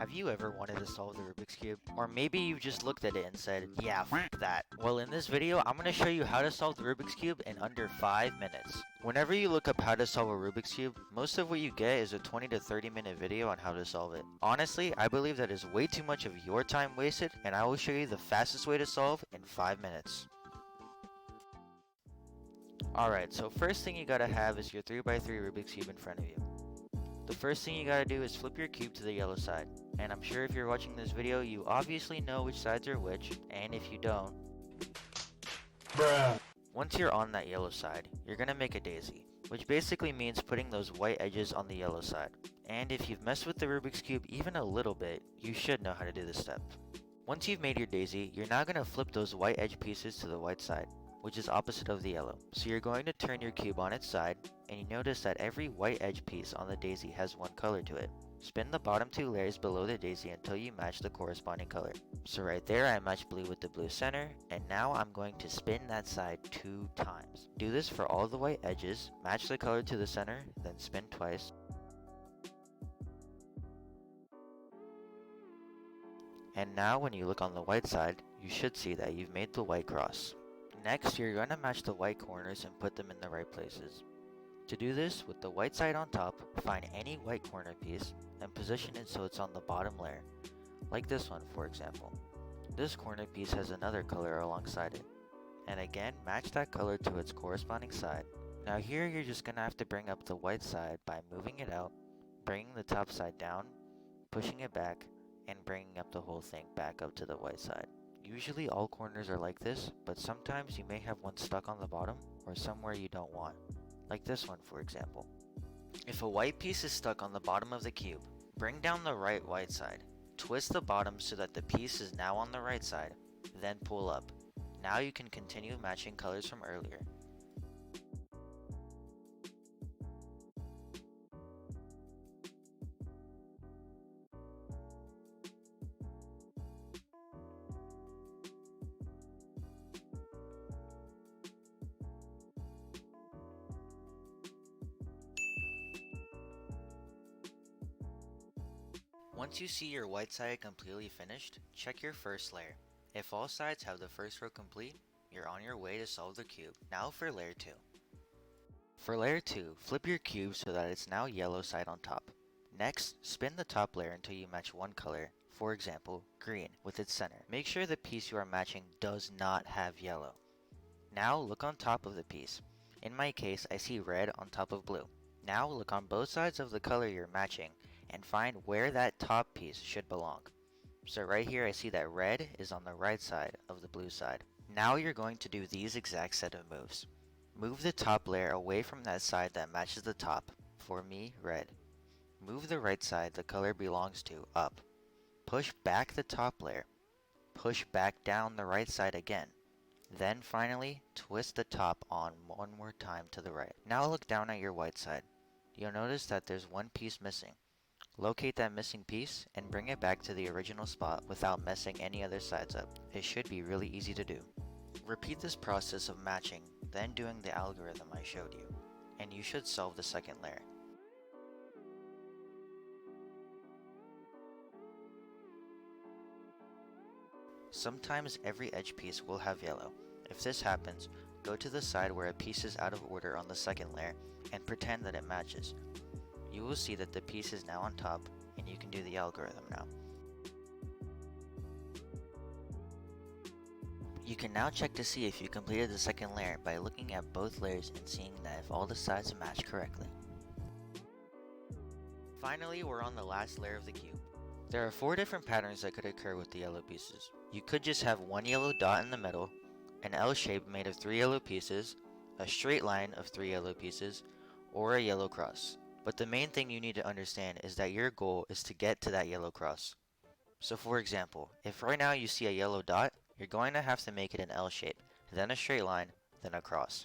Have you ever wanted to solve the Rubik's Cube? Or maybe you just looked at it and said, yeah, f that. Well, in this video, I'm going to show you how to solve the Rubik's Cube in under 5 minutes. Whenever you look up how to solve a Rubik's Cube, most of what you get is a 20 to 30 minute video on how to solve it. Honestly, I believe that is way too much of your time wasted, and I will show you the fastest way to solve in 5 minutes. Alright, so first thing you gotta have is your 3x3 Rubik's Cube in front of you. The first thing you gotta do is flip your cube to the yellow side. And I'm sure if you're watching this video, you obviously know which sides are which, and if you don't, bruh. Once you're on that yellow side, you're gonna make a daisy, which basically means putting those white edges on the yellow side. And if you've messed with the Rubik's Cube even a little bit, you should know how to do this step. Once you've made your daisy, you're now gonna flip those white edge pieces to the white side, which is opposite of the yellow. So you're going to turn your cube on its side, and you notice that every white edge piece on the daisy has one color to it. Spin the bottom two layers below the daisy until you match the corresponding color. So right there I matched blue with the blue center, and now I'm going to spin that side 2 times. Do this for all the white edges, match the color to the center, then spin twice. And now when you look on the white side, you should see that you've made the white cross. Next, you're going to match the white corners and put them in the right places. To do this, with the white side on top, find any white corner piece and position it so it's on the bottom layer, like this one for example. This corner piece has another color alongside it, and again match that color to its corresponding side. Now here you're just going to have to bring up the white side by moving it out, bringing the top side down, pushing it back, and bringing up the whole thing back up to the white side. Usually all corners are like this, but sometimes you may have one stuck on the bottom or somewhere you don't want, like this one for example. If a white piece is stuck on the bottom of the cube, bring down the right white side, twist the bottom so that the piece is now on the right side, then pull up. Now you can continue matching colors from earlier. Once you see your white side completely finished, check your first layer. If all sides have the first row complete, you're on your way to solve the cube. Now for layer 2. For layer 2, flip your cube so that it's now yellow side on top. Next, spin the top layer until you match one color, for example, green, with its center. Make sure the piece you are matching does not have yellow. Now look on top of the piece. In my case, I see red on top of blue. Now look on both sides of the color you're matching and find where that top piece should belong. So right here I see that red is on the right side of the blue side. Now you're going to do these exact set of moves. Move the top layer away from that side that matches the top, for me, red. Move the right side the color belongs to up. Push back the top layer. Push back down the right side again. Then finally, twist the top on one more time to the right. Now look down at your white side. You'll notice that there's one piece missing. Locate that missing piece and bring it back to the original spot without messing any other sides up. It should be really easy to do. Repeat this process of matching, then doing the algorithm I showed you, and you should solve the second layer. Sometimes every edge piece will have yellow. If this happens, go to the side where a piece is out of order on the second layer and pretend that it matches. You will see that the piece is now on top, and you can do the algorithm now. You can now check to see if you completed the second layer by looking at both layers and seeing that if all the sides match correctly. Finally, we're on the last layer of the cube. There are 4 different patterns that could occur with the yellow pieces. You could just have one yellow dot in the middle, an L shape made of 3 yellow pieces, a straight line of 3 yellow pieces, or a yellow cross. But the main thing you need to understand is that your goal is to get to that yellow cross. So for example, if right now you see a yellow dot, you're going to have to make it an L shape, then a straight line, then a cross.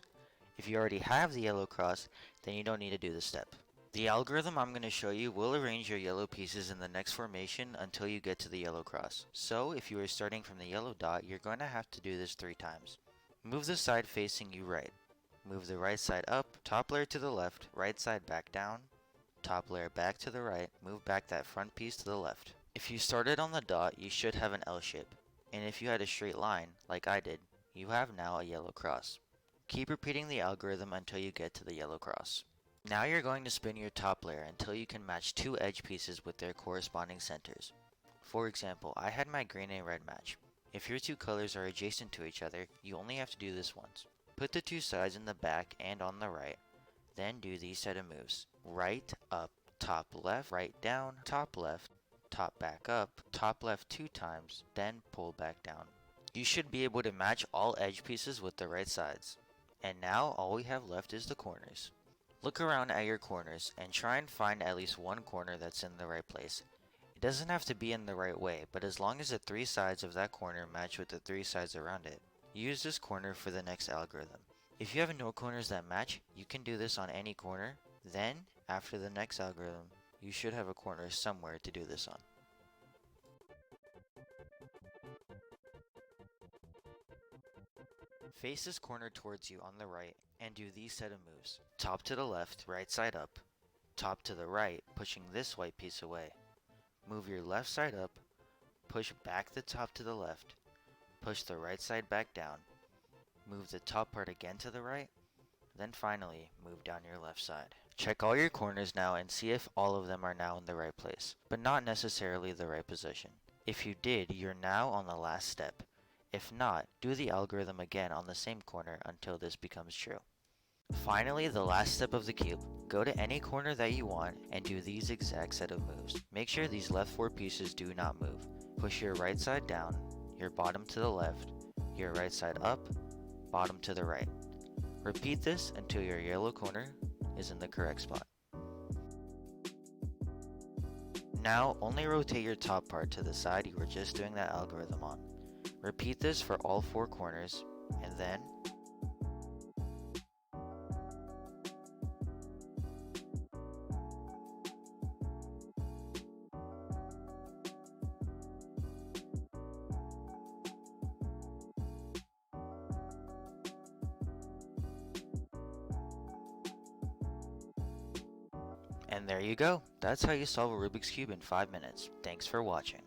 If you already have the yellow cross, then you don't need to do this step. The algorithm I'm going to show you will arrange your yellow pieces in the next formation until you get to the yellow cross. So if you are starting from the yellow dot, you're going to have to do this 3 times. Move the side facing you right. Move the right side up, top layer to the left, right side back down, top layer back to the right, move back that front piece to the left. If you started on the dot, you should have an L shape, and if you had a straight line, like I did, you have now a yellow cross. Keep repeating the algorithm until you get to the yellow cross. Now you're going to spin your top layer until you can match two edge pieces with their corresponding centers. For example, I had my green and red match. If your two colors are adjacent to each other, you only have to do this once. Put the two sides in the back and on the right, then do these set of moves. Right, up, top left, right down, top left, top back up, top left 2 times, then pull back down. You should be able to match all edge pieces with the right sides. And now all we have left is the corners. Look around at your corners and try and find at least one corner that's in the right place. It doesn't have to be in the right way, but as long as the 3 sides of that corner match with the 3 sides around it. Use this corner for the next algorithm. If you have no corners that match, you can do this on any corner. Then, after the next algorithm, you should have a corner somewhere to do this on. Face this corner towards you on the right and do these set of moves. Top to the left, right side up. Top to the right, pushing this white piece away. Move your left side up, push back the top to the left, push the right side back down, move the top part again to the right, then finally move down your left side. Check all your corners now and see if all of them are now in the right place, but not necessarily the right position. If you did, you're now on the last step. If not, do the algorithm again on the same corner until this becomes true. Finally, the last step of the cube. Go to any corner that you want and do these exact set of moves. Make sure these left 4 pieces do not move. Push your right side down, your bottom to the left, your right side up, bottom to the right. Repeat this until your yellow corner is in the correct spot. Now, only rotate your top part to the side you were just doing that algorithm on. Repeat this for all 4 corners, and then and there you go. That's how you solve a Rubik's Cube in 5 minutes. Thanks for watching.